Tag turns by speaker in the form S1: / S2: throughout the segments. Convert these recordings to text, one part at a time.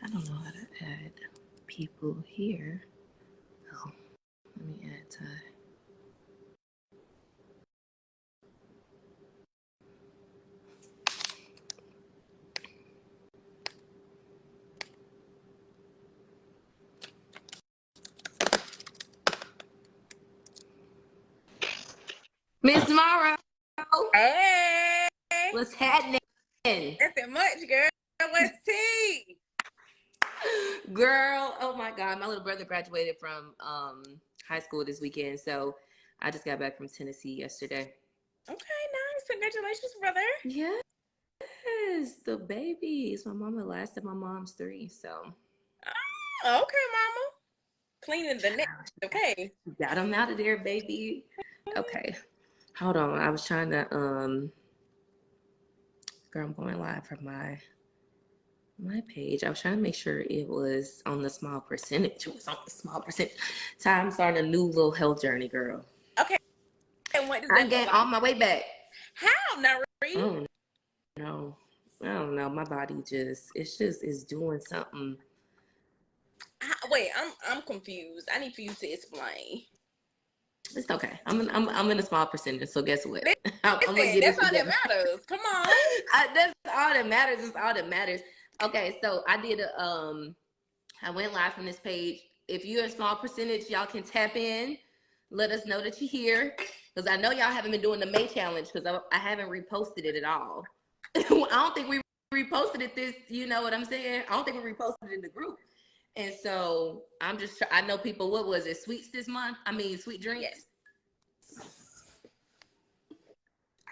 S1: I don't know how to add people here. Oh, let me add Ty. Miss Morrow,
S2: Hey,
S1: what's happening?
S2: nothing much, girl. What's tea?
S1: Girl, oh my God, my little brother graduated from high school this weekend, so I just got back from Tennessee yesterday.
S2: Okay, nice. Congratulations, brother.
S1: Yes, the babies. My mama lasted. My mom's 3, so
S2: Oh, okay, mama. Cleaning the net. Okay.
S1: got them out of there, baby. Okay, hold on. I was trying to girl, I'm going live from my page. I was trying to make sure it was on the small percentage. It was on the small percentage. Time starting a new little health journey, girl.
S2: Okay. And what does
S1: I
S2: that
S1: gained
S2: look
S1: all
S2: like?
S1: my weight back.
S2: How, Nari?
S1: Oh no. I don't know. My body is doing something.
S2: Wait, I'm confused. I need for you to explain.
S1: It's okay. I'm in a small percentage, so guess what? I'm gonna
S2: Listen,
S1: get
S2: that's
S1: this
S2: all that
S1: together.
S2: matters. Come on.
S1: That's all that matters. It's all that matters. Okay, so I did I went live from this page. If you're a small percentage, y'all can tap in. Let us know that you're here, because I know y'all haven't been doing the May challenge because I haven't reposted it at all. I don't think we reposted it this. You know what I'm saying? I don't think we reposted it in the group. And so I'm just. I know people. What was it? Sweets this month? I mean, sweet drinks.
S2: Yes.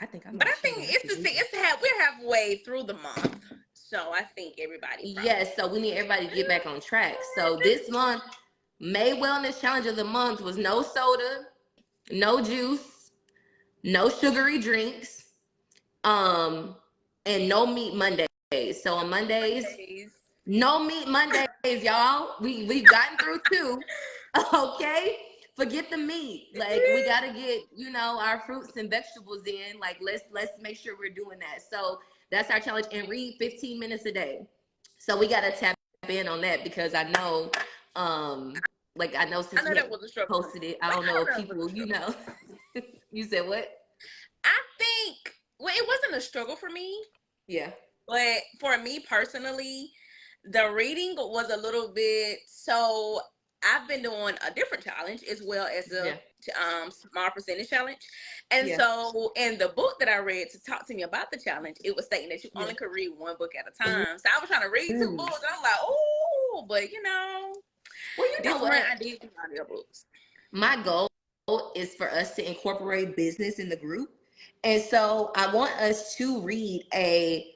S1: I think
S2: But I think we're halfway through the month. So I think everybody probably.
S1: Yes, so we need everybody to get back on track. So this month, May Wellness Challenge of the month was no soda, no juice, no sugary drinks, and no meat Mondays. So on Mondays, no meat Mondays, y'all. We've gotten through 2. Okay. Forget the meat. Like, we gotta get, our fruits and vegetables in. Like, let's make sure we're doing that. So that's our challenge. And read 15 minutes a day. So we gotta tap in on that, because I know, since we
S2: that was a struggle.
S1: posted it, I don't know if people, You said what?
S2: I think, it wasn't a struggle for me.
S1: Yeah.
S2: But for me personally, the reading was a little bit, so I've been doing a different challenge as well as the small percentage challenge. And so in the book that I read to talk to me about the challenge, it was stating that you only could read one book at a time. So I was trying to read 2 books. And I'm like, oh, but
S1: well,
S2: this one I did do audiobooks.
S1: My goal is for us to incorporate business in the group. And so I want us to read a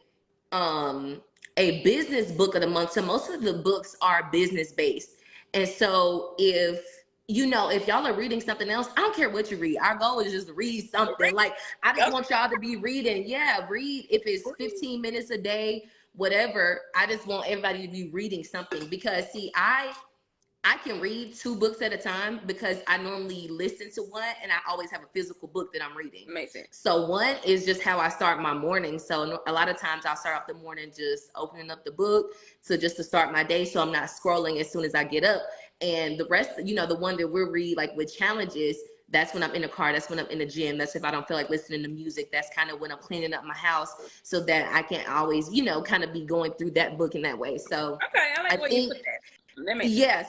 S1: business book of the month. So most of the books are business based. And so if y'all are reading something else, I don't care what you read. Our goal is just to read something. Like, I just want y'all to be reading. Yeah, read. If it's 15 minutes a day, whatever. I just want everybody to be reading something, because see, I can read 2 books at a time, because I normally listen to one, and I always have a physical book that I'm reading.
S2: Makes sense.
S1: So one is just how I start my morning. So a lot of times I'll start off the morning just opening up the book to start my day, so I'm not scrolling as soon as I get up. And the rest, the one that we'll read like with challenges, that's when I'm in the car. That's when I'm in the gym. That's if I don't feel like listening to music. That's kind of when I'm cleaning up my house, so that I can always, kind of be going through that book in that way. So
S2: okay, I like where you put that.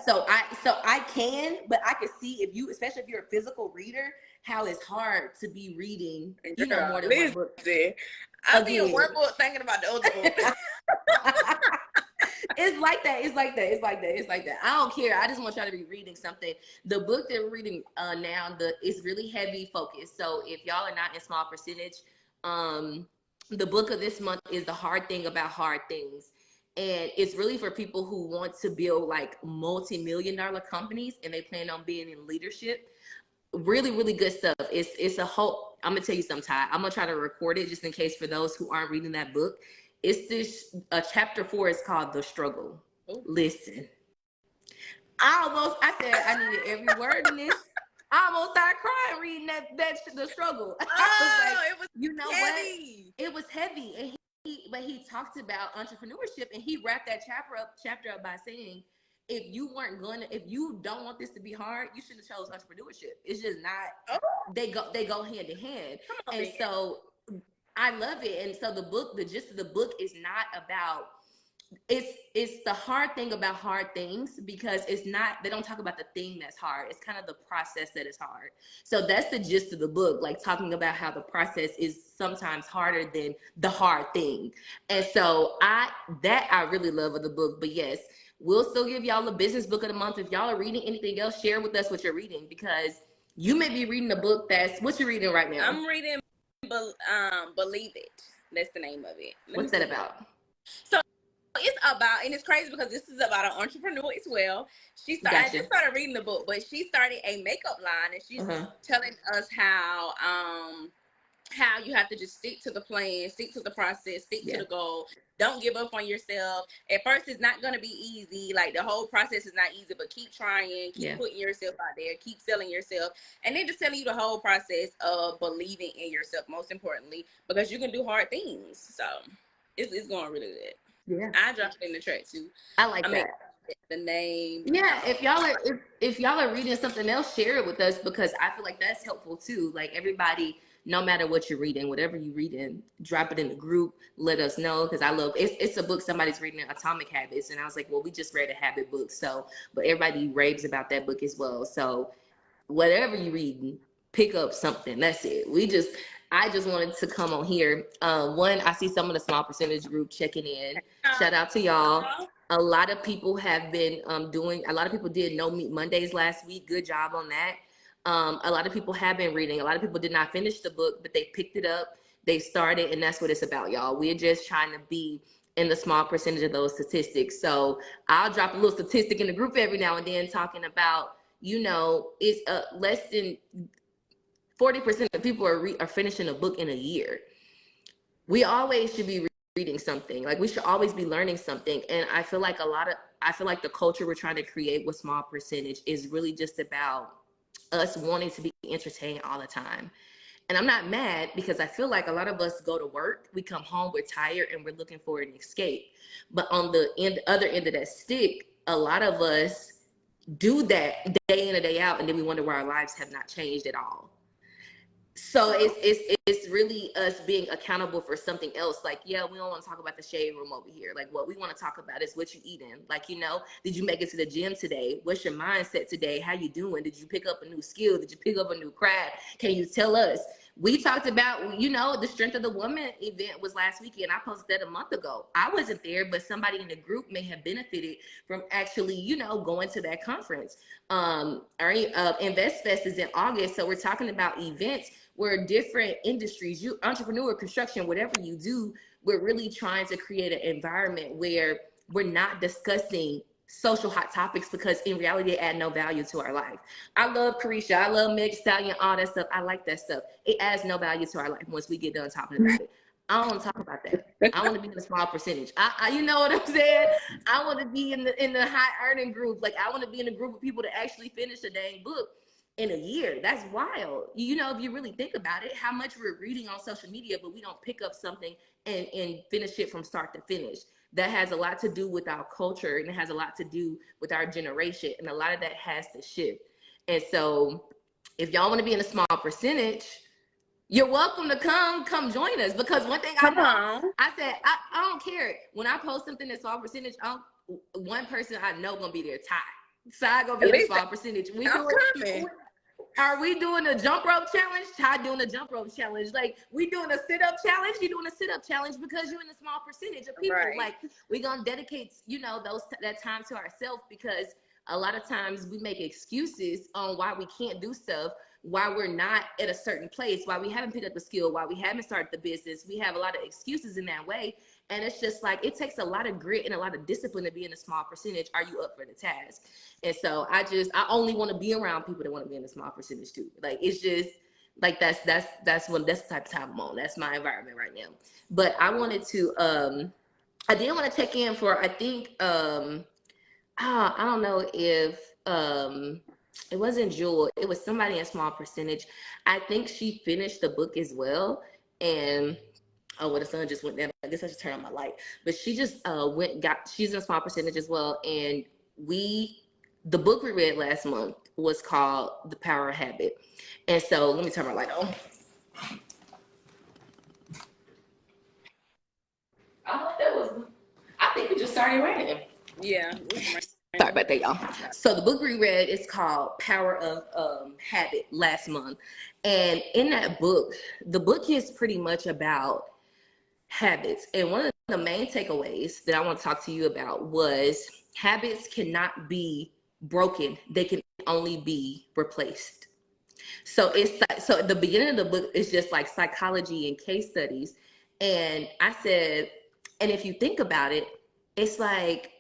S1: So I can, but I can see, if you, especially if you're a physical reader, how it's hard to be reading, more than one book.
S2: I'll be in one book thinking about the other book.
S1: It's like that. I don't care. I just want y'all to be reading something. The book that we're reading now, it's really heavy focus. So if y'all are not in small percentage, the book of this month is The Hard Thing About Hard Things. And it's really for people who want to build like multi-million-dollar companies, and they plan on being in leadership. Really, really good stuff. It's a whole, I'm gonna tell you something, Ty. I'm gonna try to record it just in case for those who aren't reading that book. It's this chapter 4 is called The Struggle. Ooh. Listen. I said I needed every word in this. I almost started crying reading that The Struggle.
S2: Oh,
S1: I was like,
S2: it was heavy.
S1: What? It was heavy. And he talked about entrepreneurship, and he wrapped that chapter up by saying, if you don't want this to be hard, you shouldn't have chose entrepreneurship. It's just not. They go hand in hand. And so I love it. And so the gist of the book is not about, it's the hard thing about hard things, because it's not, they don't talk about the thing that's hard. It's kind of the process that is hard. So that's the gist of the book, like talking about how the process is sometimes harder than the hard thing. And so I really love of the book. But yes, we'll still give y'all a business book of the month. If y'all are reading anything else, share with us what you're reading, because you may be reading a book what you reading right now?
S2: I'm reading Believe It. That's the name of it.
S1: What's that about?
S2: So it's about, and it's crazy because this is about an entrepreneur as well. I just started reading the book, but she started a makeup line, and she's telling us how you have to just stick to the plan, stick to the process, stick to the goal. Don't give up on yourself. At first, it's not going to be easy. Like, the whole process is not easy, but keep trying, keep putting yourself out there, keep selling yourself. And then just telling you the whole process of believing in yourself, most importantly, because you can do hard things. So it's going really good. Yeah, I dropped it in the track too.
S1: I like that.
S2: The name.
S1: Yeah, if y'all are reading something else, share it with us, because I feel like that's helpful too. Like, everybody, no matter what you're reading, whatever you reading, drop it in the group. Let us know, because I love it's a book somebody's reading, Atomic Habits, and I was like, well, we just read a habit book, so but everybody raves about that book as well. So whatever you reading, pick up something. That's it. I just wanted to come on here. One, I see some of the small percentage group checking in. Shout out to y'all. A lot of people have been a lot of people did No Meat Mondays last week. Good job on that. A lot of people have been reading. A lot of people did not finish the book, but they picked it up. They started, and that's what it's about, y'all. We're just trying to be in the small percentage of those statistics. So I'll drop a little statistic in the group every now and then, talking about, it's less than 40% of people are finishing a book in a year. We always should be reading something. Like, we should always be learning something. And I feel like the culture we're trying to create with small percentage is really just about us wanting to be entertained all the time. And I'm not mad, because I feel like a lot of us go to work, we come home, we're tired, and we're looking for an escape. But on the other end of that stick, a lot of us do that day in and day out, and then we wonder why our lives have not changed at all. So it's really us being accountable for something else. Like, we don't want to talk about the shade room over here. Like, what we want to talk about is what you eating. Like, did you make it to the gym today? What's your mindset today? How you doing? Did you pick up a new skill? Did you pick up a new craft? Can you tell us? We talked about, the Strength of the Woman event was last weekend. I posted that a month ago. I wasn't there, but somebody in the group may have benefited from actually, going to that conference. Our Invest Fest is in August. So we're talking about events where different industries, entrepreneur, construction, whatever you do, we're really trying to create an environment where we're not discussing social hot topics, because in reality, they add no value to our life. I love Carisha. I love Meg Stallion, all that stuff. I like that stuff. It adds no value to our life once we get done talking about it. I don't want to talk about that. I want to be in a small percentage. You know what I'm saying? I want to be in the high earning group. Like, I want to be in a group of people that actually finish a dang book in a year. That's wild. If you really think about it, how much we're reading on social media, but we don't pick up something and finish it from start to finish. That has a lot to do with our culture, and it has a lot to do with our generation, and a lot of that has to shift. And so if y'all want to be in a small percentage, you're welcome to come join us, because one thing I said, I don't care. When I post something that's small percentage, one person I know gonna be there, Ty. Ty gonna be in a small percentage. Are we doing a jump rope challenge? Ty doing a jump rope challenge. Like, we doing a sit-up challenge? You doing a sit-up challenge, because you're in a small percentage of people. Right. Like, we're gonna dedicate, that time to ourselves, because a lot of times we make excuses on why we can't do stuff, why we're not at a certain place, why we haven't picked up the skill, why we haven't started the business. We have a lot of excuses in that way. And it's just like, it takes a lot of grit and a lot of discipline to be in a small percentage. Are you up for the task? And so I only want to be around people that want to be in a small percentage too. Like, it's just like, that's the type of time I'm on. That's my environment right now. But I wanted to, I did want to check in for, I think, I don't know if, it wasn't Jewel. It was somebody in small percentage. I think she finished the book as well. And Oh, well, the sun just went down. I guess I should turn on my light. But she just she's in a small percentage as well. And the book we read last month was called The Power of Habit. And so let me turn my light on. I think it just started raining.
S2: Yeah.
S1: Sorry about that, y'all. So the book we read is called Power of Habit last month. And in that book, the book is pretty much about habits. And one of the main takeaways that I want to talk to you about was habits cannot be broken. They can only be replaced. So it's like, so at the beginning of the book is just like psychology and case studies. And I said, and if you think about it, it's like,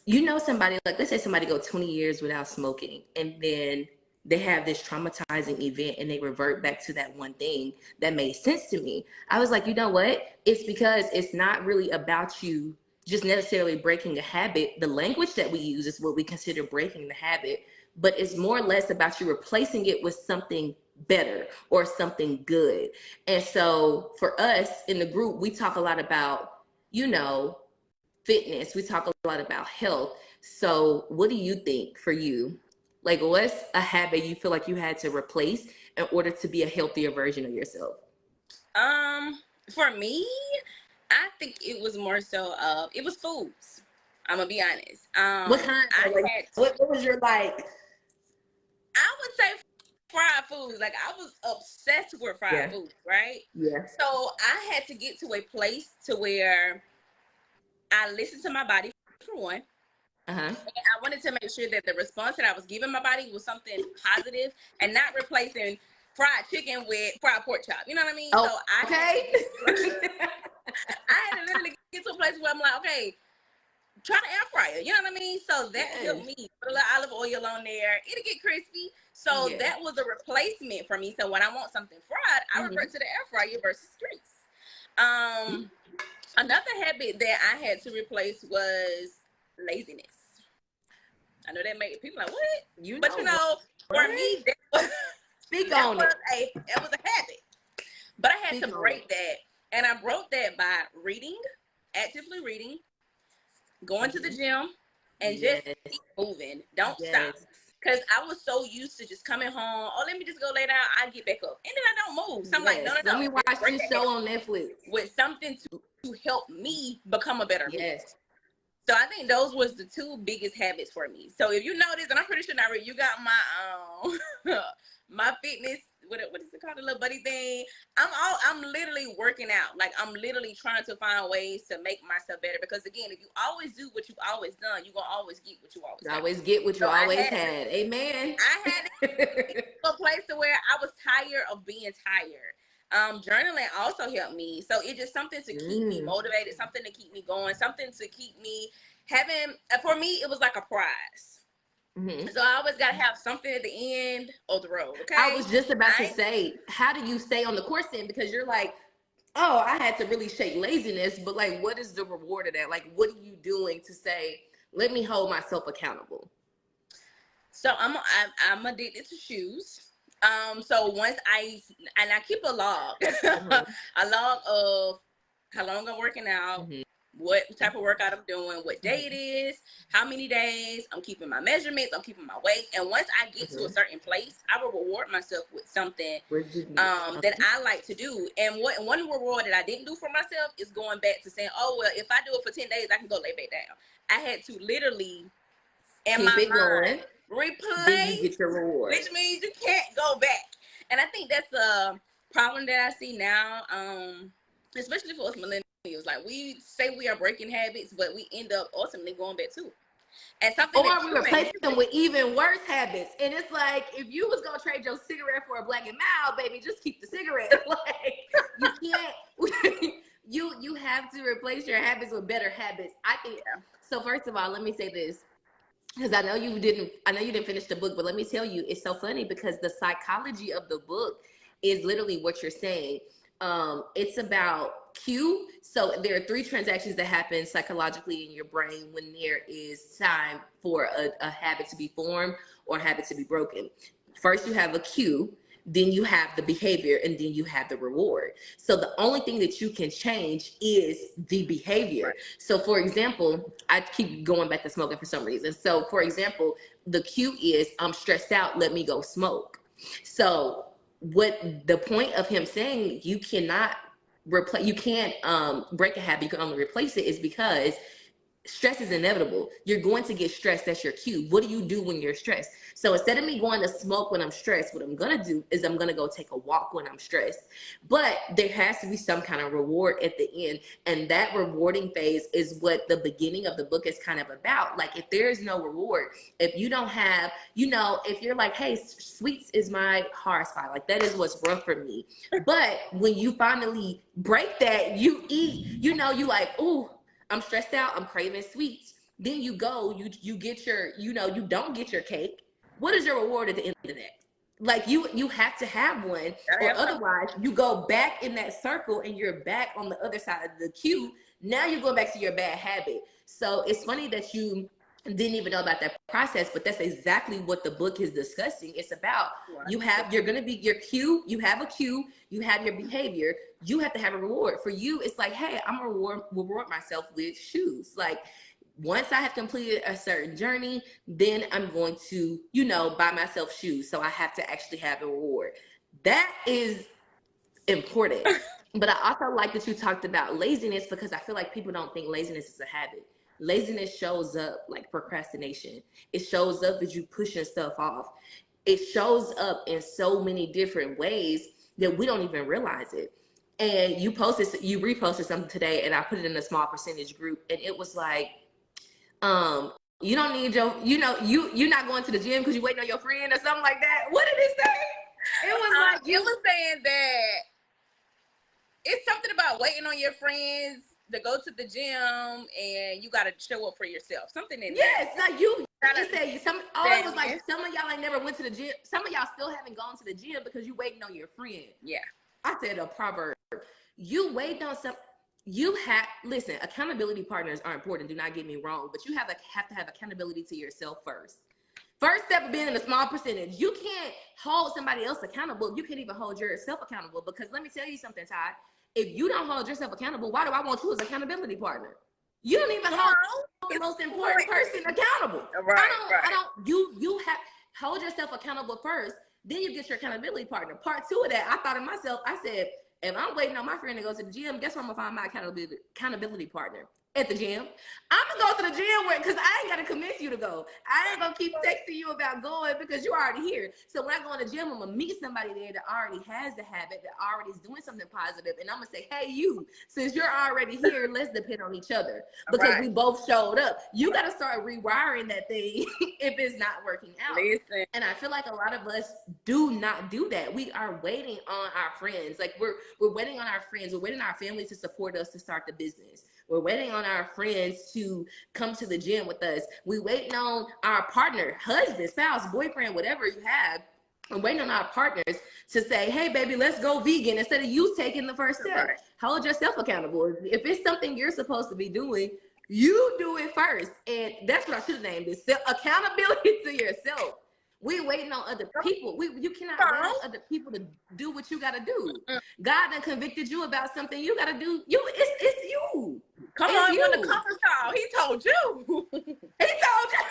S1: you know, somebody, like let's say somebody go 20 years without smoking, and then they have this traumatizing event and they revert back to that one thing that made sense to me. I was like, you know what? It's because it's not really about you just necessarily breaking a habit. The language that we use is what we consider breaking the habit, but it's more or less about you replacing it with something better or something good. And so for us in the group, we talk a lot about, you know, fitness. We talk a lot about health. So what do you think for you? Like, what's a habit you feel like you had to replace in order to be a healthier version of yourself?
S2: For me, I think it was more so of, it was foods. I'm gonna be honest.
S1: What kind of, like, what was your like?
S2: I would say fried foods. Like, I was obsessed with fried foods, right?
S1: Yeah.
S2: So I had to get to a place to where I listened to my body, for one. And I wanted to make sure that the response that I was giving my body was something positive and not replacing fried chicken with fried pork chop. You know what I mean?
S1: Oh,
S2: so I had to literally get to a place where I'm like, okay, try the air fryer. You know what I mean? So that helped me. Put a little olive oil on there. It'll get crispy. So that was a replacement for me. So when I want something fried, I revert to the air fryer versus grease. Another habit that I had to replace was laziness. I know that made people like, what? But you know, for me, that was, that was a habit. But I had to break that. And I broke that by reading, actively reading, going to the gym, and just keep moving. Don't stop. Because I was so used to just coming home. Oh, let me just go lay down. I get back up. And then I don't move. So I'm like, no.
S1: Let me watch this show on Netflix.
S2: With something to help me become a better me. So I think those was the two biggest habits for me. So if you notice, and I'm pretty sure, Nari, you got my my fitness, what is it called, the little buddy thing? I'm literally working out. Like, I'm literally trying to find ways to make myself better. Because again, if you always do what you've always done, you're gonna always get what you always
S1: get what you always had. Amen.
S2: I had to get to a place to where I was tired of being tired. Journaling also helped me. So it's just something to keep me motivated, something to keep me going, something to keep me having, for me, it was like a prize. So I always got to have something at the end of the road. Okay.
S1: I was just about to say, how do you stay on the course then? Because you're like, oh, I had to really shake laziness, but like, what is the reward of that? Like, what are you doing to say, let me hold myself accountable?
S2: So I'm addicted to shoes. So once I keep a log, a log of how long I'm working out, what type of workout I'm doing, what day it is, how many days, I'm keeping my measurements, I'm keeping my weight. And once I get to a certain place, I will reward myself with something that I like to do. And one reward that I didn't do for myself is going back to saying, oh, well, if I do it for 10 days, I can go lay back down. I had to literally, in my mind, replace,
S1: then you get your reward,
S2: which means you can't go back. And I think that's a problem that I see now, especially for us millennials. Like, we say we are breaking habits, but we end up ultimately going back to it. And something,
S1: or we replace them with even worse habits. And it's like, if you was gonna trade your cigarette for a Black and Mild, baby, just keep the cigarette. Like, you can't. you have to replace your habits with better habits. I think. So first of all, let me say this, because I know you didn't finish the book, but let me tell you, it's so funny because the psychology of the book is literally what you're saying. It's about cue. So there are 3 transactions that happen psychologically in your brain when there is time for a habit to be formed or a habit to be broken. First, you have a cue. then you have the behavior, and then you have the reward. So the only thing that you can change is the behavior.
S2: Right.
S1: So for example, I keep going back to smoking for some reason. So for example, the cue is, I'm stressed out, let me go smoke. So what the point of him saying you cannot replace, you can't break a habit, you can only replace it, is because stress is inevitable. You're going to get stressed. That's your cue. What do you do when you're stressed? So instead of me going to smoke when I'm stressed, what I'm going to do is I'm going to go take a walk when I'm stressed. But there has to be some kind of reward at the end. And that rewarding phase is what the beginning of the book is kind of about. Like, if there is no reward, if you don't have, you know, if you're like, hey, sweets is my hard spot, like that is what's rough for me. But when you finally break that, you eat, you know, you like, ooh, I'm stressed out, I'm craving sweets. Then you go, you get your, you know, you don't get your cake. What is your reward at the end of that? Like, you have to have one, or otherwise you go back in that circle and you're back on the other side of the queue. Now you're going back to your bad habit. So it's funny that you didn't even know about that process, but that's exactly what the book is discussing. It's about, you're going to be your cue, you have a cue, you have your behavior, you have to have a reward. For you, it's like, hey, I'm going to reward myself with shoes. Like, once I have completed a certain journey, then I'm going to, you know, buy myself shoes. So I have to actually have a reward. That is important. But I also like that you talked about laziness, because I feel like people don't think laziness is a habit. Laziness shows up like procrastination. It shows up as you pushing stuff off. It shows up in so many different ways that we don't even realize it. And you reposted something today, and I put it in a small percentage group, and it was like, you don't need your, you know, you're not going to the gym because you're waiting on your friend or something like that. What did it say? It was like,
S2: it was saying that it's something about waiting on your friends to go to the gym, and you got to show up for yourself. Something in
S1: yes, like you. It said some. Oh, it was like some of y'all ain't never went to the gym. Some of y'all still haven't gone to the gym because you waiting on your friend.
S2: Yeah,
S1: I said a proverb. You waiting on some. You have, listen, accountability partners are important. Do not get me wrong, but you have to have accountability to yourself first. First step of being in a small percentage. You can't hold somebody else accountable. You can't even hold yourself accountable, because let me tell you something, Ty. If you don't hold yourself accountable, why do I want you as accountability partner? You don't even hold the most important person accountable. I don't. You have hold yourself accountable first. Then you get your accountability partner. Part two of that, I thought of myself. I said, if I'm waiting on my friend to go to the gym, guess where I'm gonna find my accountability partner? At the gym. I'm gonna go to the gym because I ain't gotta convince you to go. I ain't gonna keep texting you about going because you're already here. So when I go in the gym, I'm gonna meet somebody there that already has the habit, that already is doing something positive, and I'm gonna say, hey, you, since you're already here, let's depend on each other because we both showed up. You gotta start rewiring that thing if it's not working out.
S2: Listen.
S1: And I feel like a lot of us do not do that. We are waiting on our friends. Like we're waiting on our friends. We're waiting on our family to support us to start the business. We're waiting on our friends to come to the gym with us. We're waiting on our partner, husband, spouse, boyfriend, whatever you have. We're waiting on our partners to say, hey, baby, let's go vegan, instead of you taking the first step. Right. Hold yourself accountable. If it's something you're supposed to be doing, you do it first. And that's what I should have named it. Accountability to yourself. We're waiting on other people. You cannot wait on other people to do what you got to do. God done convicted you about something you got to do. It's you.
S2: Come on, you. On the conference call. He told you.
S1: He told you.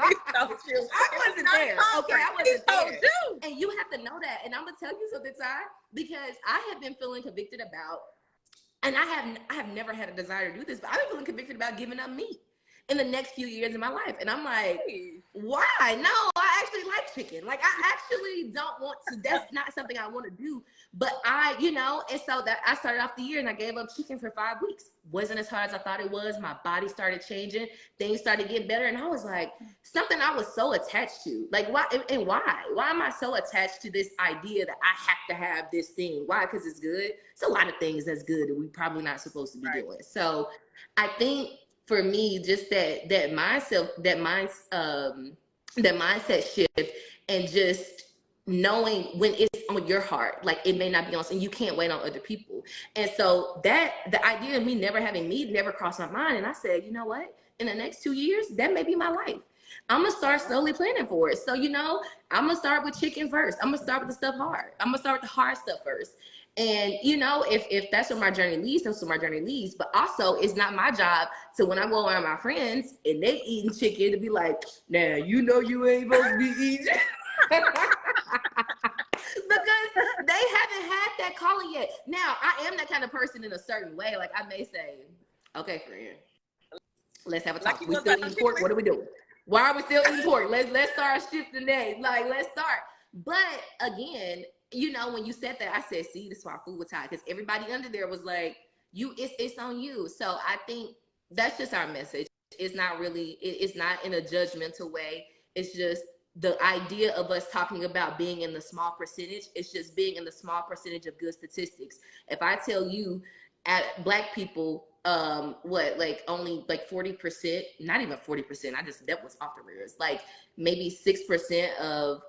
S2: He told you.
S1: I wasn't there. Okay, I wasn't there. He told you. And you have to know that. And I'm gonna tell you something, Ty, because I have been feeling convicted about, and I have never had a desire to do this, but I've been feeling convicted about giving up meat in the next few years of my life. And I'm like, why? No, I actually like chicken. Like, I actually don't want to, that's not something I want to do. But and so that I started off the year and I gave up chicken for 5 weeks. Wasn't as hard as I thought it was. My body started changing. Things started getting better. And I was like, something I was so attached to. Like, why? And why? Why am I so attached to this idea that I have to have this thing? Why? Because it's good. It's a lot of things that's good that we're probably not supposed to be doing. So I think, for me, just that mindset shift, and just knowing when it's on your heart, like it may not be on, and you can't wait on other people. And so that the idea of me never having meat never crossed my mind. And I said, you know what? In the next 2 years, that may be my life. I'm gonna start slowly planning for it. So, you know, I'm gonna start with chicken first. I'm gonna start with the stuff hard. I'm gonna start with the hard stuff first. And you know, if that's where my journey leads, that's where my journey leads. But also, it's not my job to, when I go around my friends and they eating chicken, to be like, now you know you ain't supposed to be eating. Because they haven't had that calling yet. Now, I am that kind of person in a certain way. Like, I may say, okay, friend, let's have a talk.
S2: Like,
S1: We still eating pork? What are we doing? Why are we still eating pork? Let's start shifting that. Like, let's start. But again, you know, when you said that, I said, see, this is why food was hot. Because everybody under there was like, it's on you. So I think that's just our message. It's not really, it's not in a judgmental way. It's just the idea of us talking about being in the small percentage. It's just being in the small percentage of good statistics. If I tell you at Black people, what, like only like 40%, not even 40%, that was off the rails, like maybe 6% of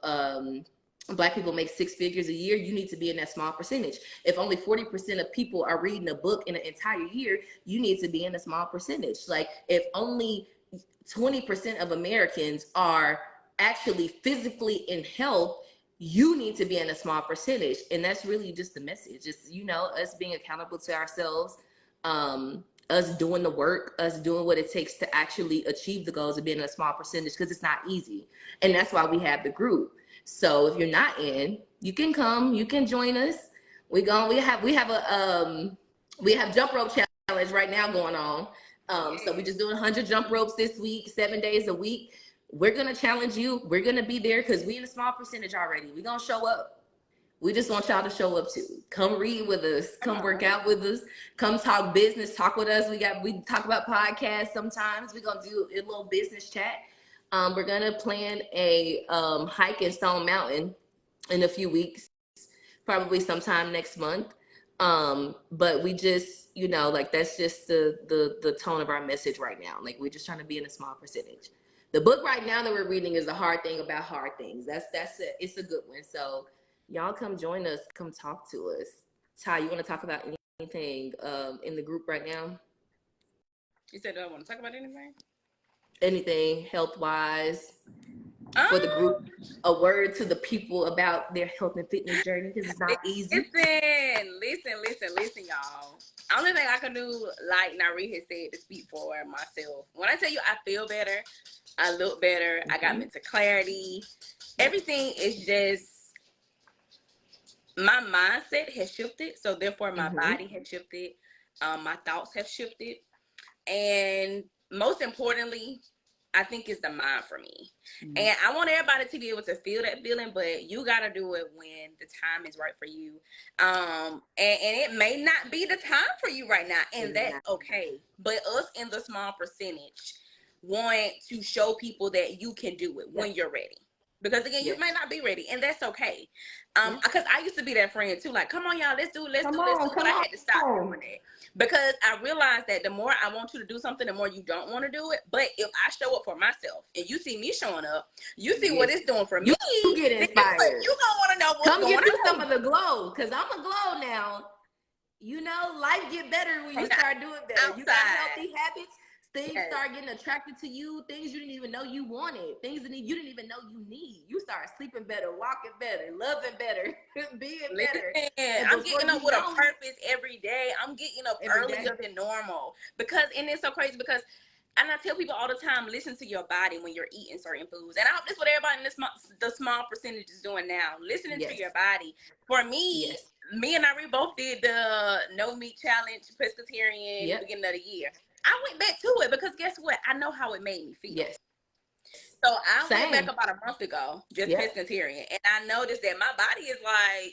S1: Black people make six figures a year, you need to be in that small percentage. If only 40% of people are reading a book in an entire year, you need to be in a small percentage. Like if only 20% of Americans are actually physically in health, you need to be in a small percentage. And that's really just the message. It's, you know, us being accountable to ourselves, us doing the work, us doing what it takes to actually achieve the goals of being in a small percentage, because it's not easy. And that's why we have the group. So if you're not in, you can come, you can join us. We have jump rope challenge right now going on. So we're just doing 100 jump ropes this week, 7 days a week. We're gonna challenge you. We're gonna be there because we in a small percentage already. We're gonna show up. We just want y'all to show up too. Come read with us. Come work out with us. Come talk business. Talk with us. We talk about podcasts sometimes. We're gonna do a little business chat. We're gonna plan a hike in Stone Mountain in a few weeks, probably sometime next month. But we just, you know, like that's just the tone of our message right now. Like we're just trying to be in a small percentage. The book right now that we're reading is The Hard Thing About Hard Things. That's it. It's a good one. So y'all come join us. Come talk to us. Ty, you want to talk about anything in the group right now?
S2: You said, do I want to talk about anything?
S1: Anything health-wise for the group? A word to the people about their health and fitness journey, because it's not easy.
S2: Listen, y'all. Only thing I can do, like Nari has said, to speak for myself. When I tell you I feel better, I look better, I got mental clarity, everything is just, my mindset has shifted, so therefore my body has shifted, my thoughts have shifted, and most importantly, I think it's the mind for me. And I want everybody to be able to feel that feeling, but you got to do it when the time is right for you. And it may not be the time for you right now, and that's okay. But us in the small percentage want to show people that you can do it when you're ready. Because again, you may not be ready, and that's okay. Because I used to be that friend too. Like, come on, y'all, let's do it. But I had to stop doing that because I realized that the more I want you to do something, the more you don't want to do it. But if I show up for myself, and you see me showing up, you see what it's doing for me.
S1: You get inspired.
S2: You gonna want to know what's going on.
S1: Come give me some of the glow, because I'm a glow now. You know, life get better when you start doing better. Outside. You got healthy habits. Things start getting attracted to you. Things you didn't even know you wanted. Things that you didn't even know you need. You start sleeping better, walking better, loving better, being better.
S2: I'm getting up with a purpose every day. I'm getting up earlier than normal. And it's so crazy because, and I tell people all the time, listen to your body when you're eating certain foods. And I hope that's what everybody in the small percentage is doing now. Listening to your body. For me, me and Ari both did the no meat challenge, pescatarian, at the beginning of the year. I went back to it because guess what? I know how it made me feel. Yes. So I went back about a month ago, just pescatarian, and I noticed that my body is like,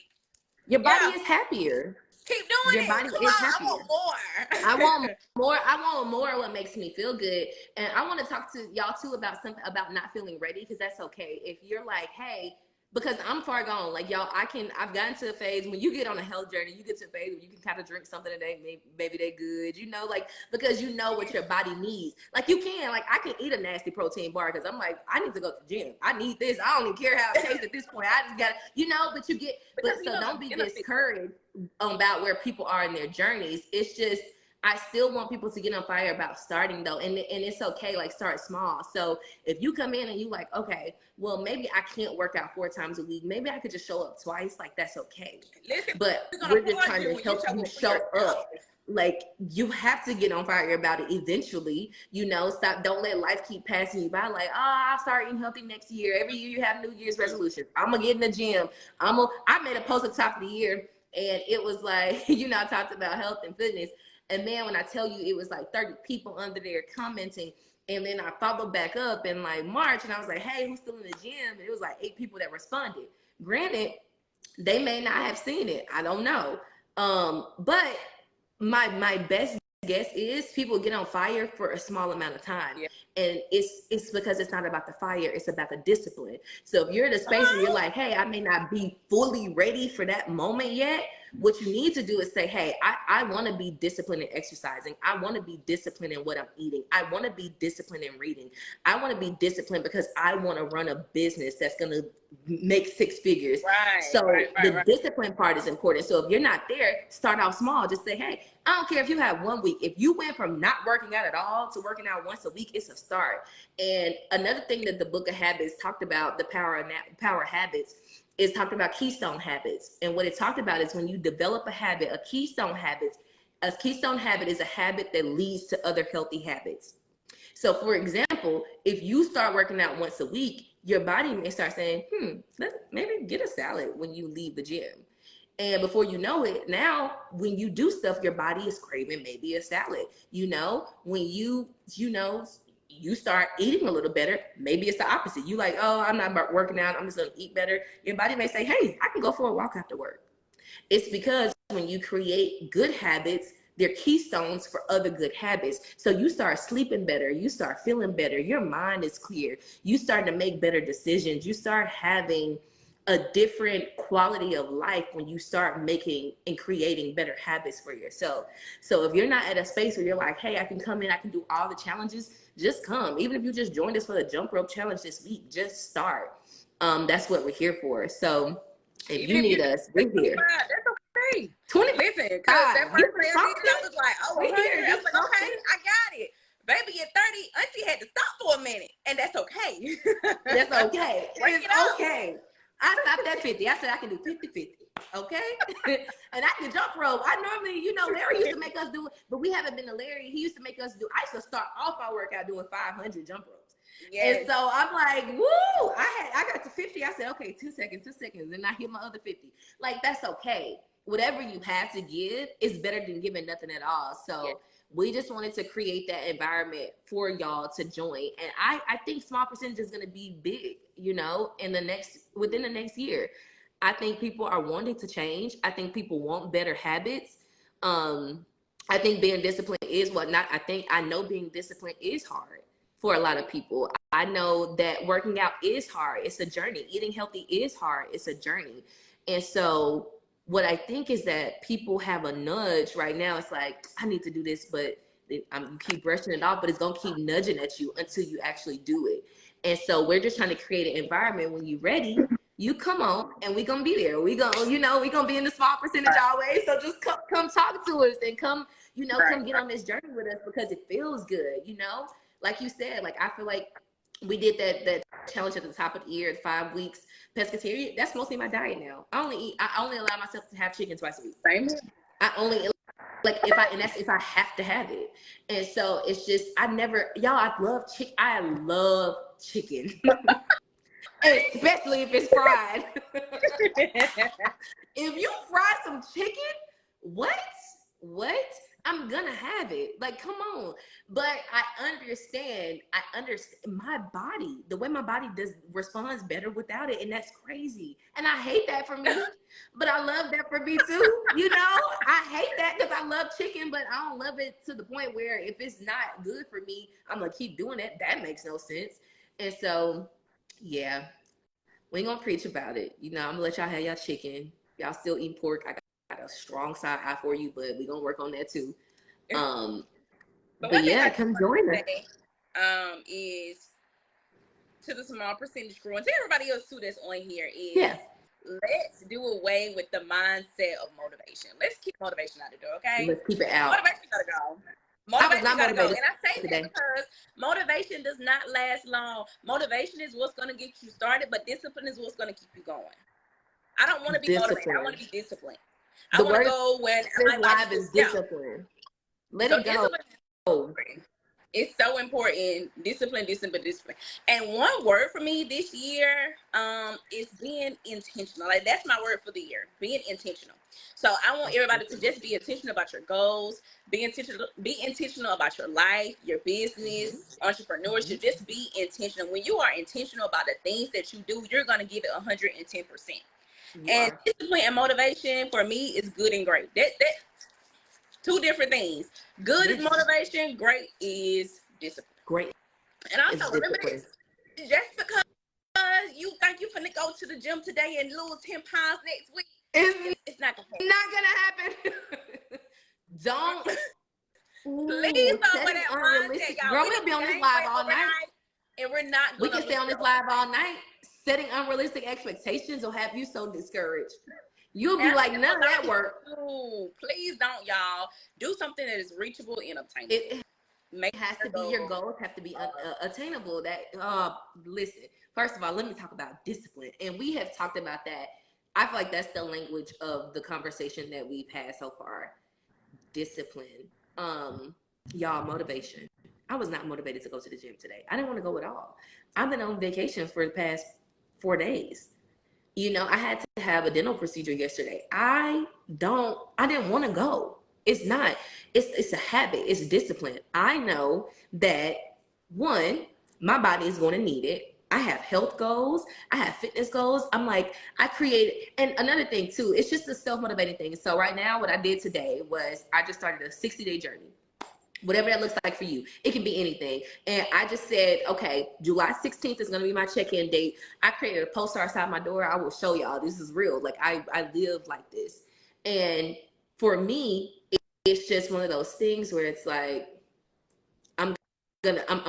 S1: your body is happier.
S2: Keep doing it. Your body is happier. I want more.
S1: I want more. I want more. What makes me feel good, and I want to talk to y'all too about something about not feeling ready, because that's okay. If you're like, hey. Because I'm far gone. Like, y'all, I've gotten to a phase when you get on a health journey, you get to a phase where you can kind of drink something a day, maybe they good, you know, like, because you know what your body needs. Like, you can, like, I can eat a nasty protein bar because I'm like, I need to go to the gym. I need this. I don't even care how it tastes at this point. I just got, you know, but you get, but so don't be discouraged about where people are in their journeys. It's just, I still want people to get on fire about starting though. And it's okay, like start small. So if you come in and you like, okay, well, maybe I can't work out 4 times a week. Maybe I could just show up twice. Like that's okay.
S2: Listen,
S1: but we're just trying to help you show up. Like you have to get on fire about it eventually, you know. Stop, don't let life keep passing you by. Like, oh, I'll start eating healthy next year. Every year you have New Year's resolutions. I'm gonna get in the gym. I made a post at the top of the year, and it was like, you know, I talked about health and fitness. And man, when I tell you, it was like 30 people under there commenting. And then I followed back up in like March, and I was like, hey, who's still in the gym? And it was like 8 people that responded. Granted, they may not have seen it. I don't know. But my best guess is people get on fire for a small amount of time. Yeah. And it's because it's not about the fire, it's about the discipline. So if you're in a space where you're like, hey, I may not be fully ready for that moment yet, what you need to do is say, hey, I want to be disciplined in exercising. I want to be disciplined in what I'm eating. I want to be disciplined in reading. I want to be disciplined because I want to run a business that's going to make 6 figures. Right, so the discipline part is important. So if you're not there, start out small. Just say, hey, I don't care if you have 1 week. If you went from not working out at all to working out once a week, it's a start. And another thing that the Book of Habits talked about, the power habits, is talked about keystone habits. And what it talked about is when you develop a habit, a keystone habit is a habit that leads to other healthy habits. So for example, if you start working out once a week, your body may start saying, let's maybe get a salad when you leave the gym. And before you know it, now when you do stuff, your body is craving maybe a salad. You know, when you start eating a little better, maybe it's the opposite. You like, oh, I'm not working out, I'm just gonna eat better. Your body may say, hey, I can go for a walk after work. It's because when you create good habits, they're keystones for other good habits. So you start sleeping better, you start feeling better, your mind is clear, you start to make better decisions, you start having a different quality of life when you start making and creating better habits for yourself. So if you're not at a space where you're like, hey, I can come in, I can do all the challenges, just come. Even if you just joined us for the jump rope challenge this week, just start. That's what we're here for. So if you need us, we're here.
S2: That's okay. 20. Listen, because that first day I was like, oh, we're here. I was like, okay, I got it. Baby, at 30, Auntie had to stop for a minute, and that's okay.
S1: That's okay. It's okay. I stopped at 50. I said I can do 50-50. Okay? And I can jump rope. I normally, Larry used to make us do it, but we haven't been to Larry. He used to make us do, I used to start off our workout doing 500 jump ropes. Yes. And so I'm like, woo! I got to 50. I said, okay, 2 seconds. Then I hit my other 50. Like, that's okay. Whatever you have to give is better than giving nothing at all. So yes. We just wanted to create that environment for y'all to join. And I think small percentage is going to be big, within the next year. I think people are wanting to change. I think people want better habits. I think being disciplined is I know being disciplined is hard for a lot of people. I know that working out is hard. It's a journey. Eating healthy is hard. It's a journey. And so what I think is that people have a nudge right now. It's like, I need to do this, but you keep brushing it off, but it's going to keep nudging at you until you actually do it. And so we're just trying to create an environment when you're ready, you come on and we're going to be there. We're going to be in the small percentage always. So just come talk to us and come get on this journey with us because it feels good, Like you said, like I feel like we did that challenge at the top of the year, 5 weeks pescatarian. That's mostly my diet now. I only allow myself to have chicken twice a week. Same. I only that's if I have to have it. And so it's just I love chicken. I love chicken. Especially if it's fried. If you fry some chicken, what? I'm gonna have it. Like, come on. But I understand my body, the way my body responds better without it. And that's crazy. And I hate that for me, but I love that for me too. I hate that because I love chicken, but I don't love it to the point where if it's not good for me, I'm gonna keep doing it. That makes no sense. And so, yeah, we ain't gonna preach about it. I'm gonna let y'all have y'all chicken. Y'all still eat pork. I got a strong side eye for you, but we're gonna work on that too. But yeah, come join us.
S2: Is to the small percentage crew and to everybody else too that's on here is let's do away with the mindset of motivation. Let's keep motivation out the door, okay?
S1: Let's keep it out.
S2: Motivation gotta go. Motivation gotta go. And I say that because motivation does not last long. Motivation is what's gonna get you started, but discipline is what's gonna keep you going. I don't want to be motivated. I want to be disciplined. I want to go when
S1: my life is discipline. Let it go.
S2: It's so important. Discipline. And one word for me this year is being intentional. Like, that's my word for the year, being intentional. So I want everybody to just be intentional about your goals, be intentional about your life, your business, entrepreneurship. Just be intentional. When you are intentional about the things that you do, you're going to give it 110%. And discipline and motivation for me is good and great. That two different things. Good is motivation, great is discipline.
S1: Great.
S2: And also remember this, just because you think you're finna go to the gym today and lose 10 pounds next week, it's not gonna happen.
S1: Not gonna happen. Don't
S2: please don't let that mindset, y'all.
S1: Girl, we'll be on this live all night.
S2: And we're not
S1: gonna stay on this live all night. Setting unrealistic expectations will have you so discouraged. You'll be like, none of that work.
S2: Please don't, y'all. Do something that is reachable and obtainable.
S1: It has to be, your goals have to be attainable. Listen, first of all, let me talk about discipline. And we have talked about that. I feel like that's the language of the conversation that we've had so far. Discipline. Y'all, motivation. I was not motivated to go to the gym today. I didn't want to go at all. I've been on vacation for the past 4 days. You know, I had to have a dental procedure yesterday. I didn't want to go. It's a habit. It's discipline. I know that, one, my body is going to need it. I have health goals. I have fitness goals. I'm like, and another thing too, it's just a self-motivating thing. So right now, what I did today was I just started a 60-day journey. Whatever that looks like for you. It can be anything. And I just said, okay, July 16th is going to be my check-in date. I created a poster outside my door. I will show y'all. This is real. Like, I live like this. And for me, it's just one of those things where it's like, I'm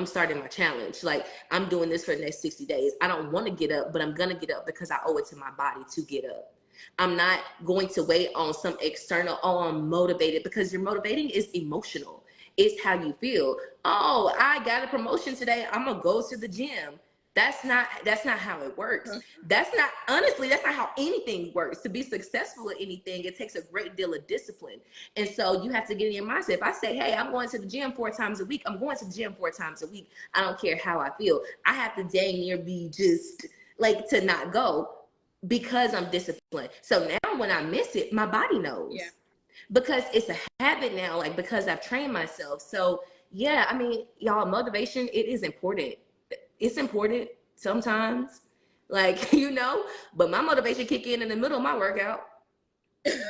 S1: starting my challenge. Like, I'm doing this for the next 60 days. I don't want to get up, but I'm going to get up because I owe it to my body to get up. I'm not going to wait on some external, I'm motivated, because you're motivating is emotional. It's how you feel. Oh, I got a promotion today. I'm gonna go to the gym. That's not how it works. Honestly, that's not how anything works. To be successful at anything, it takes a great deal of discipline. And so you have to get in your mindset. If I say, hey, I'm going to the gym 4 times a week, I'm going to the gym 4 times a week. I don't care how I feel. I have to dang near be just like to not go because I'm disciplined. So now when I miss it, my body knows. Yeah. Because it's a habit now, like, because I've trained myself. So yeah, I mean, y'all, motivation, it is important. It's important sometimes, like, you know, but my motivation kick in the middle of my workout. Sometimes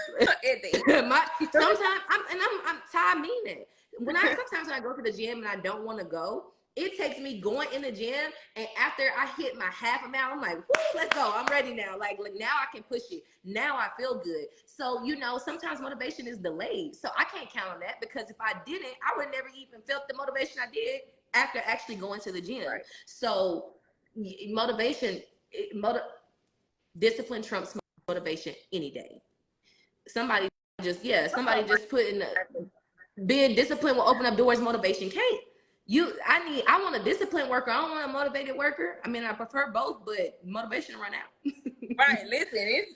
S1: I'm tired meaning. Sometimes when I go to the gym and I don't want to go, it takes me going in the gym, and after I hit my half a mile, I'm like, whoo, let's go. I'm ready now. Like now I can push it. Now I feel good. So, you know, sometimes motivation is delayed. So I can't count on that, because if I didn't, I would never even felt the motivation I did after actually going to the gym. Right. So discipline trumps motivation any day. Somebody just put in being disciplined will open up doors motivation can't. I want a disciplined worker. I don't want a motivated worker. I mean, I prefer both, but motivation run out.
S2: Right. Listen,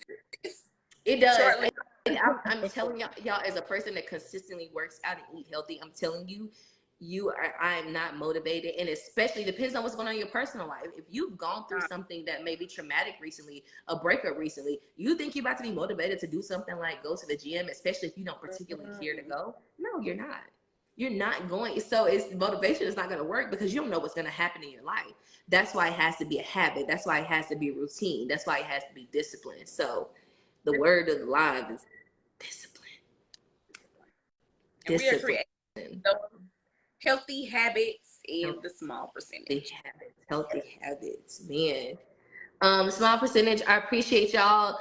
S1: it does. I'm telling y'all, as a person that consistently works out and eat healthy, I'm telling you, I am not motivated. And especially depends on what's going on in your personal life. If you've gone through something that may be traumatic recently, a breakup recently, you think you're about to be motivated to do something like go to the gym, especially if you don't particularly care to go. No, you're not. You're not going. So motivation is not going to work, because you don't know what's going to happen in your life. That's why it has to be a habit. That's why it has to be a routine. That's why it has to be discipline. So the word of the live is discipline.
S2: And we are creating healthy habits in the small percentage.
S1: Healthy habits, man. Small percentage. I appreciate y'all.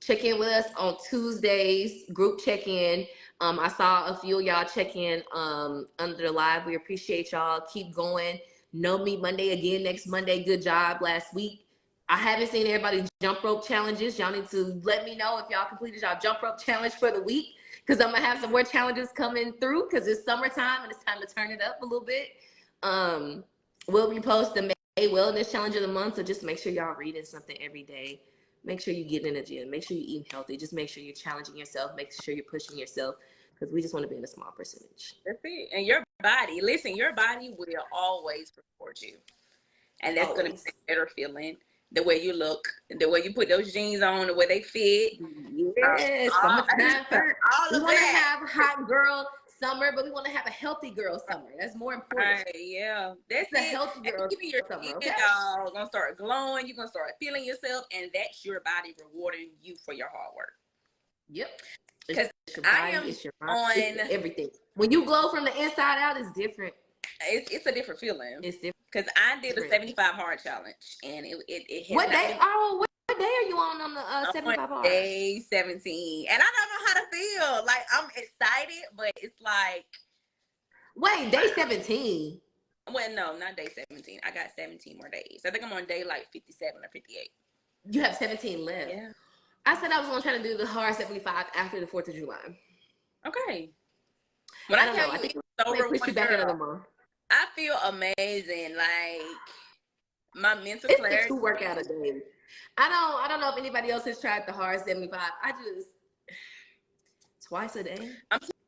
S1: Check in with us on Tuesdays, group check-in. I saw a few of y'all check in under the live. We appreciate y'all. Keep going. No Meat Monday again next Monday. Good job last week. I haven't seen everybody jump rope challenges. Y'all need to let me know if y'all completed y'all jump rope challenge for the week, because I'm gonna have some more challenges coming through because it's summertime and it's time to turn it up a little bit. We'll repost the May Wellness Challenge of the month, so just make sure y'all reading something every day. Make sure you get in the gym. Make sure you eat healthy. Just make sure you're challenging yourself. Make sure you're pushing yourself, because we just want to be in a small percentage.
S2: That's it. And your body, listen, your body will always reward you. And that's going to be a better feeling. The way you look, the way you put those jeans on, the way they fit.
S1: Yes, summertime first. We want to
S2: that.
S1: have hot girl summer, but we want to have a healthy girl summer. That's more important.
S2: Right, yeah. That's
S1: a healthy girl summer, okay?
S2: Y'all gonna start glowing. You're gonna start feeling yourself, and that's your body rewarding you for your hard work.
S1: Yep.
S2: Because I am on
S1: everything. When you glow from the inside out, it's different.
S2: It's a different feeling.
S1: It's different.
S2: Because I did a 75 hard challenge, and it has
S1: what day? What day are you on the 75 hard?
S2: Day 17, and I don't know how to feel. Like, I'm excited, but it's like,
S1: wait, day 17.
S2: Well, no, not day 17. I got 17 more days. I think I'm on day like 57 or 58.
S1: You have 17 left.
S2: Yeah.
S1: I said I was going to try to do the hard 75 after the 4th of July.
S2: Okay. When I don't know. I think
S1: it's push you back another month.
S2: I feel amazing. Like, my mental clarity.
S1: It's 2 workout a day. I don't know if anybody else has tried the hard 75. I just twice a day.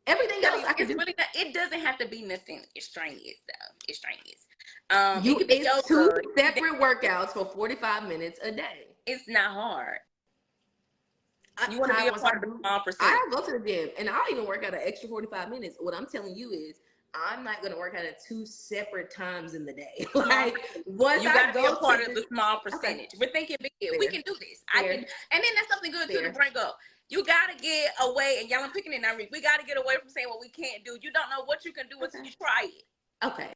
S1: Everything else I can do.
S2: Really not, it doesn't have to be nothing extraneous though. Extraneous.
S1: It's 2 separate workouts for 45 minutes a day.
S2: It's not hard. You want to be a part of the small percentage.
S1: I'll go to the gym and I'll even work out an extra 45 minutes. What I'm telling you is, I'm not going to work out at 2 separate times in the day. Like, once
S2: you
S1: I
S2: go be a part of the small percentage. Okay. We're thinking big. We can do this. I can, and then that's something good too to bring up. You got to get away, and y'all, I'm picking it now. We got to get away from saying what we can't do. You don't know what you can do until you try it.
S1: Okay.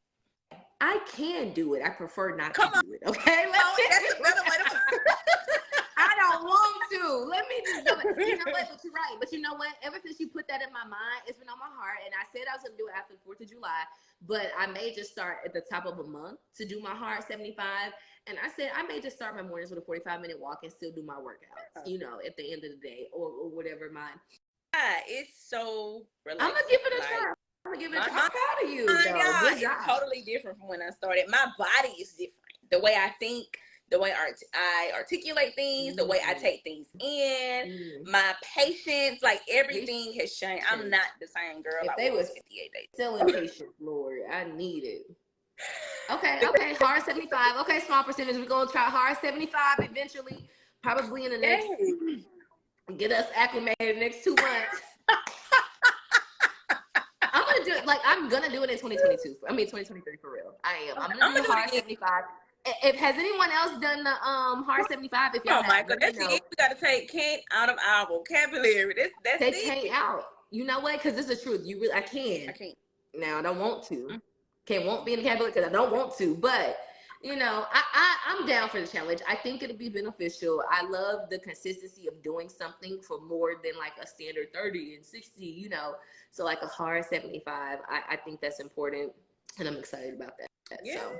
S1: I can do it. I prefer not to do it. Okay?
S2: That's a better way to
S1: I don't want to. Let me just do it. You know what? But you're right. But you know what? Ever since you put that in my mind, it's been on my heart. And I said I was going to do it after the 4th of July. But I may just start at the top of a month to do my hard 75. And I said I may just start my mornings with a 45-minute walk and still do my workouts, you know, at the end of the day or whatever mine.
S2: It's so relaxing.
S1: I'm going to give it a shot. I'm going to give it a shot. I'm proud of you.
S2: It's totally different from when I started. My body is different. The way I think, the way I articulate things, the way I take things in, my patience, like everything has changed. I'm not the same girl
S1: if
S2: I was
S1: 58 days. Selling patience, Lord, I need it. Okay, hard 75. Okay, small percentage. We're going to try hard 75 eventually, probably in the next, get us acclimated next 2 months. I'm gonna do it in 2022. I mean 2023 for real. I am. I'm gonna do hard 75. Has anyone else done the hard 75? If y'all
S2: my God, that's it. We gotta take Kent out of our vocabulary. That's
S1: take Kent out. You know what? Because this is the truth. I can't. Now I don't want to. Won't be in the vocabulary because I don't want to. But you know, I'm down for the challenge. I think it'll be beneficial. I love the consistency of doing something for more than like a standard 30 and 60, you know. So like a hard 75, I think that's important. And I'm excited about that.
S2: Yeah,
S1: so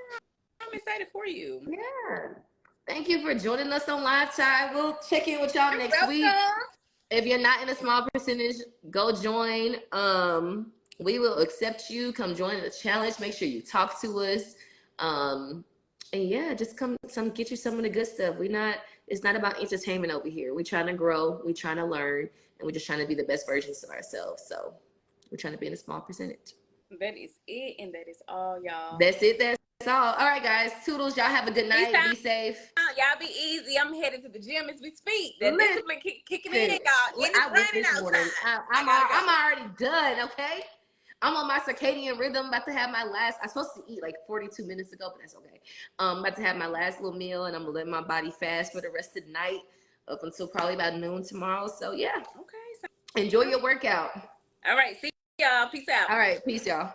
S2: I'm excited for you.
S1: Yeah. Thank you for joining us on Live Chat. We'll check in with y'all next week. If you're not in a small percentage, go join. We will accept you. Come join the challenge. Make sure you talk to us. And yeah, just come get you some of the good stuff. It's not about entertainment over here. We're trying to grow, we're trying to learn, and we're just trying to be the best versions of ourselves. So we're trying to be in a small percentage.
S2: That is it, and that is all, y'all.
S1: That's it. That's all. All right, guys. Toodles. Y'all have a good night. Be safe.
S2: Y'all be easy. I'm headed to the gym as we speak. The discipline kicking in, y'all.
S1: I went this morning. I'm already done. Okay. I'm on my circadian rhythm. About to have my last. I'm supposed to eat like 42 minutes ago, but that's okay. About to have my last little meal, and I'm gonna let my body fast for the rest of the night up until probably about noon tomorrow. So yeah.
S2: Okay.
S1: Enjoy your workout.
S2: All right. See y'all. Peace out.
S1: All right. Peace, y'all.